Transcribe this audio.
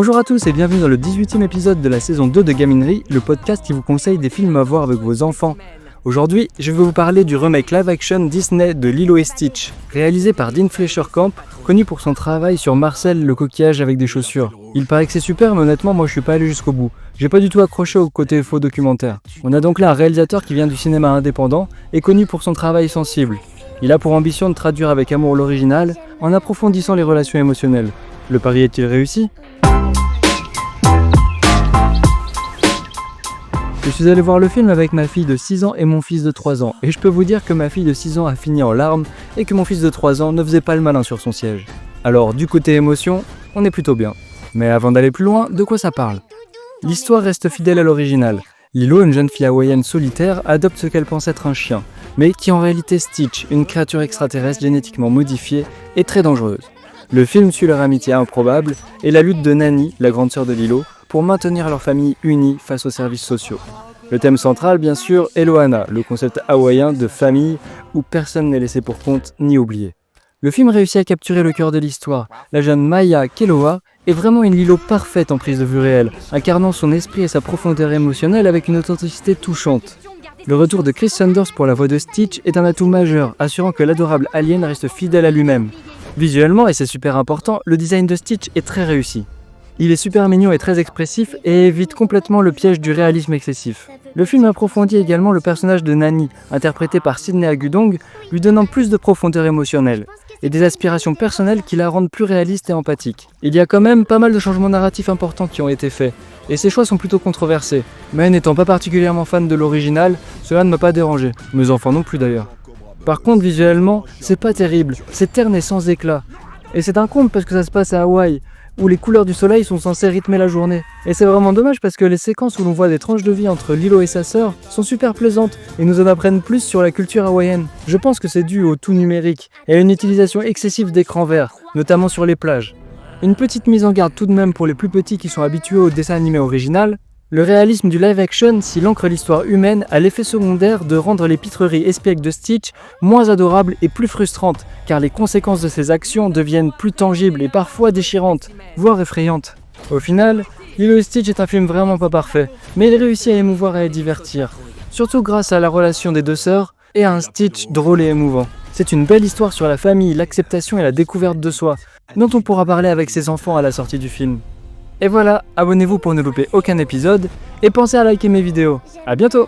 Bonjour à tous et bienvenue dans le 18e épisode de la saison 2 de Gaminerie, le podcast qui vous conseille des films à voir avec vos enfants. Aujourd'hui, je vais vous parler du remake live-action Disney de Lilo et Stitch, réalisé par Dean Fleischer-Camp, connu pour son travail sur Marcel le coquillage avec des chaussures. Il paraît que c'est super, mais honnêtement, moi je suis pas allé jusqu'au bout. J'ai pas du tout accroché au côté faux documentaire. On a donc là un réalisateur qui vient du cinéma indépendant et connu pour son travail sensible. Il a pour ambition de traduire avec amour l'original en approfondissant les relations émotionnelles. Le pari est-il réussi ? Je suis allé voir le film avec ma fille de 6 ans et mon fils de 3 ans, et je peux vous dire que ma fille de 6 ans a fini en larmes et que mon fils de 3 ans ne faisait pas le malin sur son siège. Alors du côté émotion, on est plutôt bien. Mais avant d'aller plus loin, de quoi ça parle ? L'histoire reste fidèle à l'original. Lilo, une jeune fille hawaïenne solitaire, adopte ce qu'elle pense être un chien, mais qui est en réalité Stitch, une créature extraterrestre génétiquement modifiée et très dangereuse. Le film suit leur amitié improbable et la lutte de Nani, la grande sœur de Lilo, pour maintenir leur famille unie face aux services sociaux. Le thème central, bien sûr, est l'Ohana, le concept hawaïen de famille où personne n'est laissé pour compte ni oublié. Le film réussit à capturer le cœur de l'histoire. La jeune Maya Keloha est vraiment une Lilo parfaite en prise de vue réelle, incarnant son esprit et sa profondeur émotionnelle avec une authenticité touchante. Le retour de Chris Sanders pour la voix de Stitch est un atout majeur, assurant que l'adorable alien reste fidèle à lui-même. Visuellement, et c'est super important, le design de Stitch est très réussi. Il est super mignon et très expressif et évite complètement le piège du réalisme excessif. Le film approfondit également le personnage de Nani, interprété par Sidney Agudong, lui donnant plus de profondeur émotionnelle et des aspirations personnelles qui la rendent plus réaliste et empathique. Il y a quand même pas mal de changements narratifs importants qui ont été faits, et ces choix sont plutôt controversés. Mais n'étant pas particulièrement fan de l'original, cela ne m'a pas dérangé, mes enfants non plus d'ailleurs. Par contre, visuellement, c'est pas terrible, c'est terne et sans éclat. Et c'est un comble parce que ça se passe à Hawaï, où les couleurs du soleil sont censées rythmer la journée. Et c'est vraiment dommage parce que les séquences où l'on voit des tranches de vie entre Lilo et sa sœur sont super plaisantes et nous en apprennent plus sur la culture hawaïenne. Je pense que c'est dû au tout numérique et à une utilisation excessive d'écran vert, notamment sur les plages. Une petite mise en garde tout de même pour les plus petits qui sont habitués au dessin animé original. Le réalisme du live-action s'il ancre l'histoire humaine a l'effet secondaire de rendre les pitreries espiègles de Stitch moins adorables et plus frustrantes, car les conséquences de ses actions deviennent plus tangibles et parfois déchirantes, voire effrayantes. Au final, Lilo et Stitch est un film vraiment pas parfait, mais il réussit à émouvoir et à divertir, surtout grâce à la relation des deux sœurs et à un Stitch drôle et émouvant. C'est une belle histoire sur la famille, l'acceptation et la découverte de soi, dont on pourra parler avec ses enfants à la sortie du film. Et voilà, abonnez-vous pour ne louper aucun épisode, et pensez à liker mes vidéos. À bientôt!